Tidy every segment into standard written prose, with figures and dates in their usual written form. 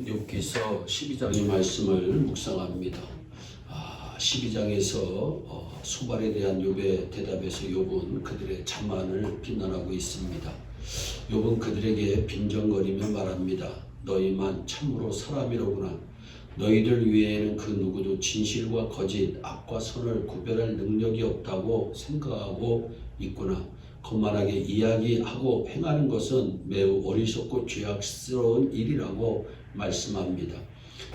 욥기서 12장의 말씀을 묵상합니다. 12장에서 소발에 대한 욥의 대답에서 욥은 그들의 자만을 비난하고 있습니다. 욥은 그들에게 빈정거리며 말합니다. 너희만 참으로 사람이로구나. 너희들 위에는 그 누구도 진실과 거짓, 악과 선을 구별할 능력이 없다고 생각하고 있구나. 거만하게 이야기하고 행하는 것은 매우 어리석고 죄악스러운 일이라고 말씀합니다.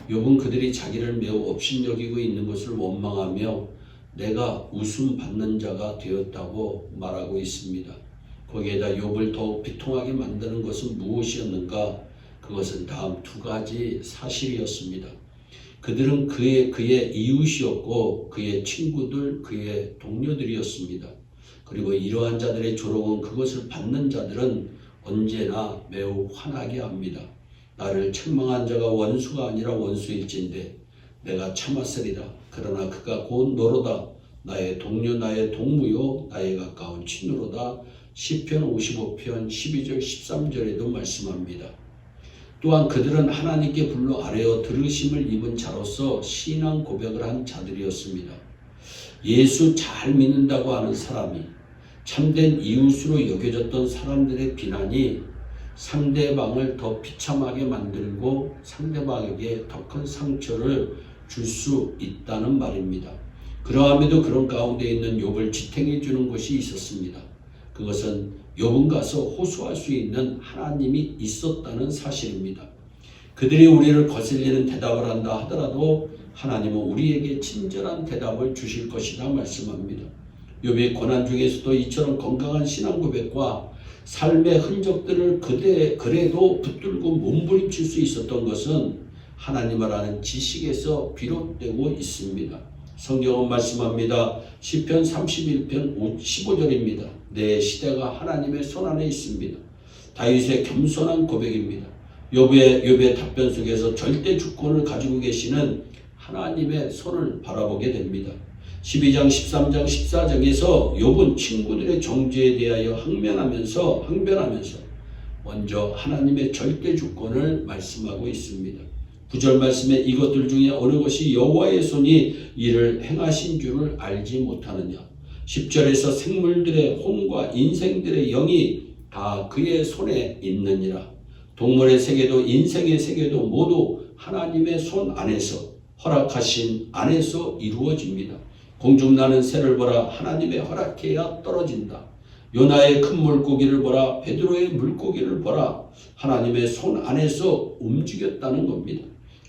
욥은 그들이 자기를 매우 업신여기고 있는 것을 원망하며 내가 웃음 받는 자가 되었다고 말하고 있습니다. 거기에다 욥을 더욱 비통하게 만드는 것은 무엇이었는가? 그것은 다음 두 가지 사실이었습니다. 그들은 그의 이웃이었고 그의 친구들, 그의 동료들이었습니다. 그리고 이러한 자들의 조롱은 그것을 받는 자들은 언제나 매우 화나게 합니다. 나를 책망한 자가 원수가 아니라 원수일진데 내가 참았으리라. 그러나 그가 곧 너로다. 나의 동료, 나의 동무요, 나의 가까운 친구로다. 시편 55편 12절 13절에도 말씀합니다. 또한 그들은 하나님께 불러 아뢰어 들으심을 입은 자로서 신앙 고백을 한 자들이었습니다. 예수 잘 믿는다고 하는 사람이 참된 이웃으로 여겨졌던 사람들의 비난이 상대방을 더 비참하게 만들고 상대방에게 더 큰 상처를 줄 수 있다는 말입니다. 그러함에도 그런 가운데 있는 욥을 지탱해 주는 것이 있었습니다. 그것은 욥은 가서 호소할 수 있는 하나님이 있었다는 사실입니다. 그들이 우리를 거슬리는 대답을 한다 하더라도 하나님은 우리에게 친절한 대답을 주실 것이라 말씀합니다. 욥의 고난 중에서도 이처럼 건강한 신앙 고백과 삶의 흔적들을 그래도 붙들고 몸부림칠 수 있었던 것은 하나님을 아는 지식에서 비롯되고 있습니다. 성경은 말씀합니다. 시편 31편 15절입니다. 내 시대가 하나님의 손안에 있습니다. 다윗의 겸손한 고백입니다. 욥의 답변 속에서 절대 주권을 가지고 계시는 하나님의 손을 바라보게 됩니다. 12장 13장 14장에서 욥은 친구들의 정죄에 대하여 항변하면서 먼저 하나님의 절대 주권을 말씀하고 있습니다. 9절 말씀에 이것들 중에 어느 것이 여호와의 손이 이를 행하신 줄을 알지 못하느냐. 10절에서 생물들의 혼과 인생들의 영이 다 그의 손에 있느니라. 동물의 세계도 인생의 세계도 모두 하나님의 손 안에서 허락하신 안에서 이루어집니다. 공중나는 새를 보라. 하나님의 허락해야 떨어진다. 요나의 큰 물고기를 보라. 베드로의 물고기를 보라. 하나님의 손 안에서 움직였다는 겁니다.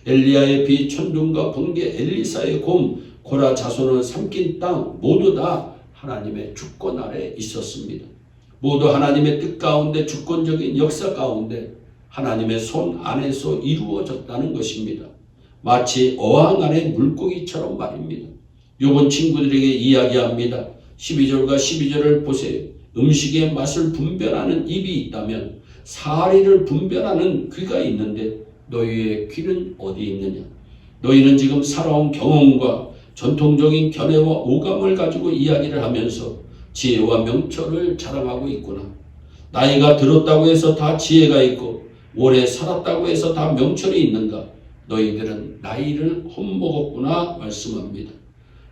엘리야의 비, 천둥과 번개, 엘리사의 곰, 고라 자손을 삼킨 땅 모두 다 하나님의 주권 아래 있었습니다. 모두 하나님의 뜻 가운데 주권적인 역사 가운데 하나님의 손 안에서 이루어졌다는 것입니다. 마치 어항 안의 물고기처럼 말입니다. 욥은 친구들에게 이야기합니다. 12절과 12절을 보세요. 음식의 맛을 분별하는 입이 있다면 사리를 분별하는 귀가 있는데 너희의 귀는 어디 있느냐? 너희는 지금 살아온 경험과 전통적인 견해와 오감을 가지고 이야기를 하면서 지혜와 명철을 자랑하고 있구나. 나이가 들었다고 해서 다 지혜가 있고 오래 살았다고 해서 다 명철이 있는가? 너희들은 나이를 헛먹었구나 말씀합니다.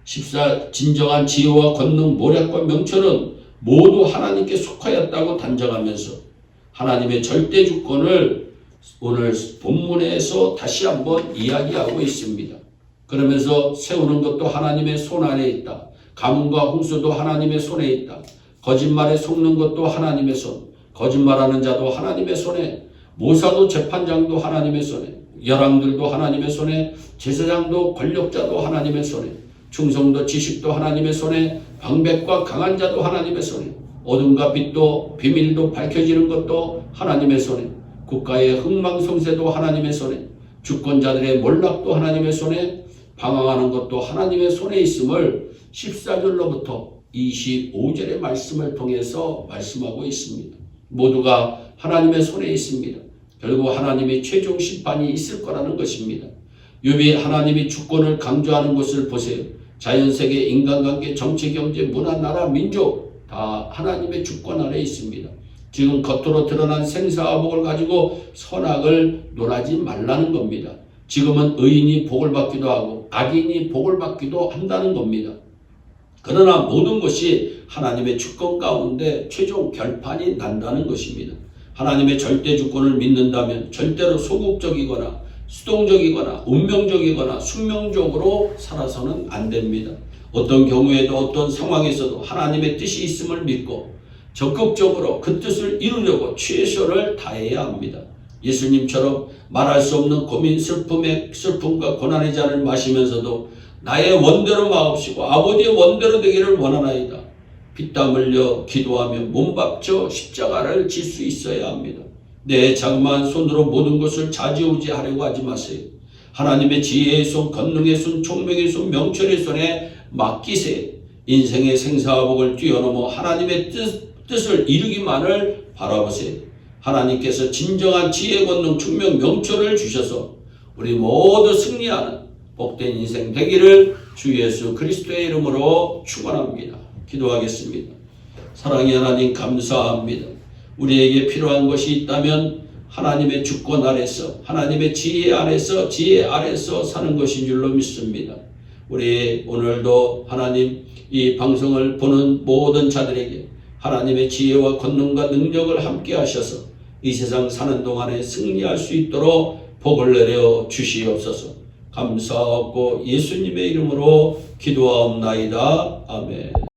14. 진정한 지혜와 권능, 모략과 명철은 모두 하나님께 속하였다고 단정하면서 하나님의 절대 주권을 오늘 본문에서 다시 한번 이야기하고 있습니다. 그러면서 세우는 것도 하나님의 손 안에 있다. 가뭄과 홍수도 하나님의 손에 있다. 거짓말에 속는 것도 하나님의 손. 거짓말하는 자도 하나님의 손에, 모사도 재판장도 하나님의 손에, 열왕들도 하나님의 손에, 제사장도 권력자도 하나님의 손에, 충성도 지식도 하나님의 손에, 방백과 강한 자도 하나님의 손에, 어둠과 빛도 비밀도 밝혀지는 것도 하나님의 손에, 국가의 흥망성쇠도 하나님의 손에, 주권자들의 몰락도 하나님의 손에, 방황하는 것도 하나님의 손에 있음을 14절로부터 25절의 말씀을 통해서 말씀하고 있습니다. 모두가 하나님의 손에 있습니다. 결국 하나님의 최종 심판이 있을 거라는 것입니다. 욥이 하나님이 주권을 강조하는 것을 보세요. 자연세계, 인간관계, 정치, 경제, 문화, 나라, 민족 다 하나님의 주권 아래 있습니다. 지금 겉으로 드러난 생사와 복을 가지고 선악을 논하지 말라는 겁니다. 지금은 의인이 복을 받기도 하고 악인이 복을 받기도 한다는 겁니다. 그러나 모든 것이 하나님의 주권 가운데 최종 결판이 난다는 것입니다. 하나님의 절대 주권을 믿는다면 절대로 소극적이거나 수동적이거나 운명적이거나 숙명적으로 살아서는 안 됩니다. 어떤 경우에도 어떤 상황에서도 하나님의 뜻이 있음을 믿고 적극적으로 그 뜻을 이루려고 최선을 다해야 합니다. 예수님처럼 말할 수 없는 고민, 슬픔과 고난의 잔을 마시면서도 나의 원대로 마옵시고 아버지의 원대로 되기를 원하나이다. 피땀 흘려 기도하며 몸박쳐 십자가를 질 수 있어야 합니다. 내 자그마한 손으로 모든 것을 좌지우지하려고 하지 마세요. 하나님의 지혜의 손, 권능의 손, 총명의 손, 명철의 손에 맡기세요. 인생의 생사와 복을 뛰어넘어 하나님의 뜻을 이루기만을 바라보세요. 하나님께서 진정한 지혜, 권능, 총명, 명철을 주셔서 우리 모두 승리하는 복된 인생 되기를 주 예수 그리스도의 이름으로 축원합니다. 기도하겠습니다. 사랑의 하나님 감사합니다. 우리에게 필요한 것이 있다면 하나님의 주권 아래서 하나님의 지혜 아래서 사는 것인 줄로 믿습니다. 우리 오늘도 하나님 이 방송을 보는 모든 자들에게 하나님의 지혜와 권능과 능력을 함께 하셔서 이 세상 사는 동안에 승리할 수 있도록 복을 내려 주시옵소서. 감사하고 예수님의 이름으로 기도하옵나이다. 아멘.